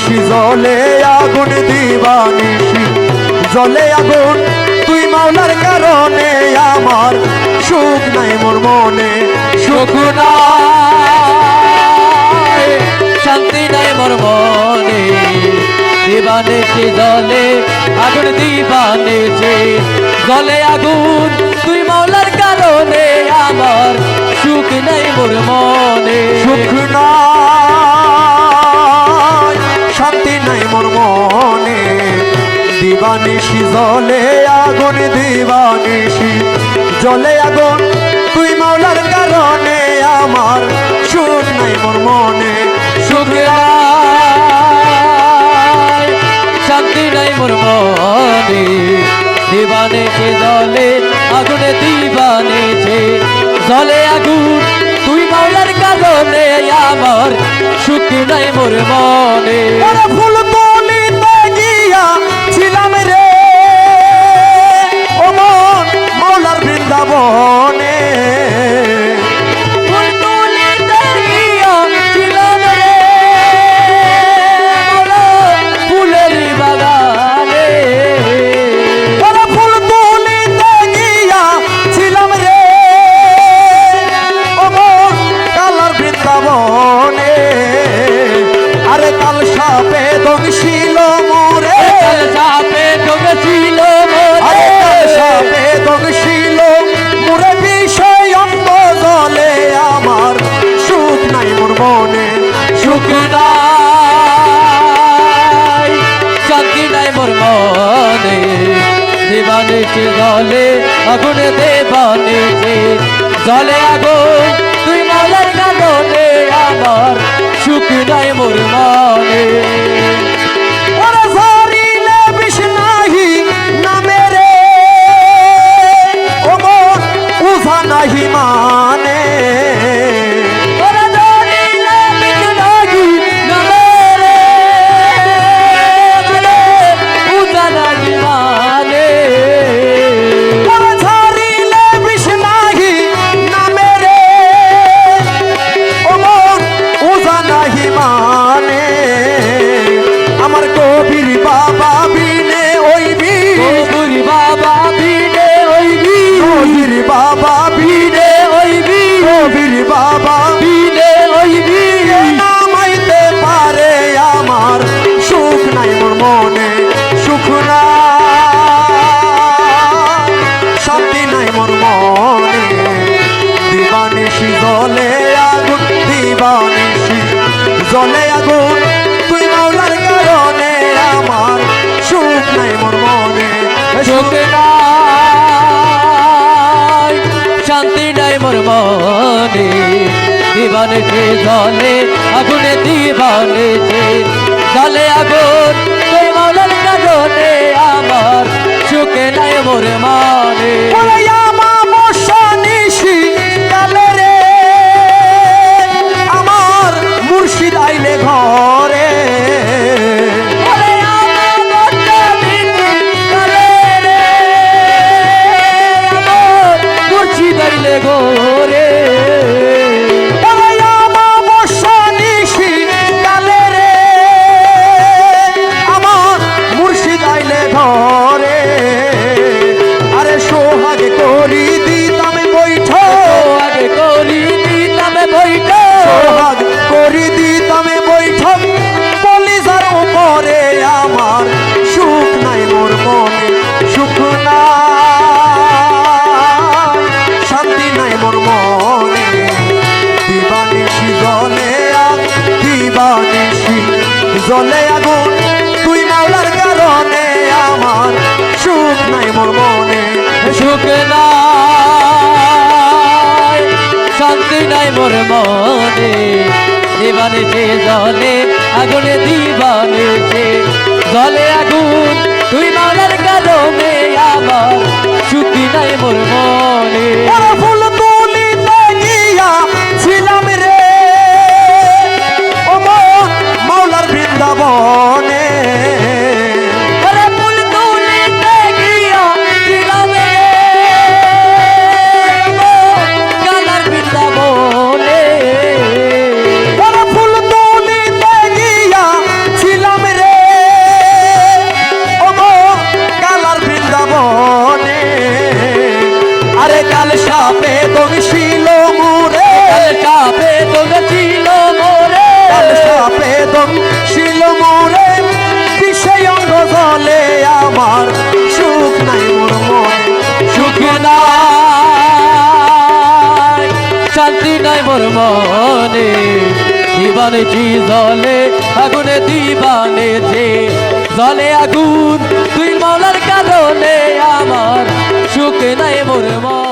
দিবানিশি জলে আগুন দিবানিশি জলে আগুন তুই মাওলার কারণে আমার সুখ নাই মোর মনে সুখ নাই শান্তি নাই মোর মনে দিবানিশি জলে আগুন দিবানিশি জলে আগুন তুই মাওলার কারণে আমার সুখ নাই মোর মনে সুখ নাই শান্তি নাই মোর মনে দিবানিশি জলে আগুন দিবানিশি জলে আগুন তুই মাওলার কারণে আমার সুখ নাই মোর মনে সুখ নাই শান্তি নাই মোর মনে দিবানিশি জলে আগুন দিবানিশি জলে আগুন তুই মাওলার কারণে আমার সুখ নাই মোর মনে ফুল তুলিতে গিয়া ছিলাম রে ও মন মাওলার বৃন্দাবনে ফুল তুলিতে গিয়া ছিলাম রে ফুলের বাগানে ফুল তুলিতে গিয়া ছিলাম রে ও মন কালার বৃন্দাবনে আরে কাল সাপে দংশিল মোরে সাপে ঢুকেছিল আরে কাল সাপে দংশিল মোরে বিষয় অন্ত জলে আমার সুখ নাই মোর মনে সুখ নাই শান্তি নাই মোর মনে দিবানিশি জলে আগুন দিবানিশি জলে আগুন তুই মাওলার কারণে আমার সুখ নাই মোর মনে ওরে ঝরিলে বিষ নাহি নামে রে ও মন উঝা নাহি মানে ওরে ধরিলে বিষ নাহি নামে রে উজা নাহি মানে ওরে ঝরিলে বিষ নাহি নামে রে ও মন উঝা নাহি মানে আমার কবির বাবা বিনে ওইবি কবুর বাবা বিনে হইবি কবির বাবা বিনে হইবি কবির বাবা বিনে হইবি নামাইতে পারে আমার সুখ নাই মোর মনে সুখ নাই শান্তি নাই মোর মনে দিবানিশি জলে আগুন দিবানিশি জলে আগুন তুই মাওলার কারণে আমার সুখ নাই মোর মনে সুখ নাই শান্তি নাই মোর মনে দিবানিশি জলে আগুনে দিবানিশি জলে আগুন তুই মাওলার কারণে আমার সুখ নাই মোর মনে ওরে আমা মশানিশি কালে রে আমার মুর্শিদ আইলে ঘরে ওরে আমার মনটা কালে রে আমার মুর্শিদ আইলে গোরে ওরে আমা মশানিশি কালে রে আমার মুর্শিদ আইলে ঘরে আরে সোহাগ করি দিতাম বৈঠক আগে করি দিতাম বইটা সোহাগ করি দিতাম বৈঠক কলিজার উপরে আমার সুখ নাই মোর মনে সুখ নাই শান্তি নাই মোর মনে দিবানিশি জলে দিবানিশি জলে আগুন তুই মাওলার কারণে আমার সুখ নাই মোর মনে সুখ নাই শান্তি নাই মোর মনে দিবানিশি জলে আগুনে দিবানিশি জলে আগুন তুই মাওলার কারণে আমার সুখ নাই মোর মনে ওরে ফুল তুলিতে গিয়া ছিলাম রে ও মন মাওলার বৃন্দাবনে ওরে ফুল তুলিতে গিয়া ছিলাম রে কালার বৃন্দাবনে ওরে ফুল তুলিতে গিয়া ছিলাম সাপে দংশিল মোরে চাপে তোকে ছিল মোরে সাপে দংশিল মোরে বিষয় অঙ্গ জলে আমার সুখ নাই মোর মনে সুখ নাই শান্তি নাই মোর মনে দিবানে জি জলে আগুনে দিবানে যে জলে আগুন তুই মাওলার কারণে আমার সুখ নাই মোর মনে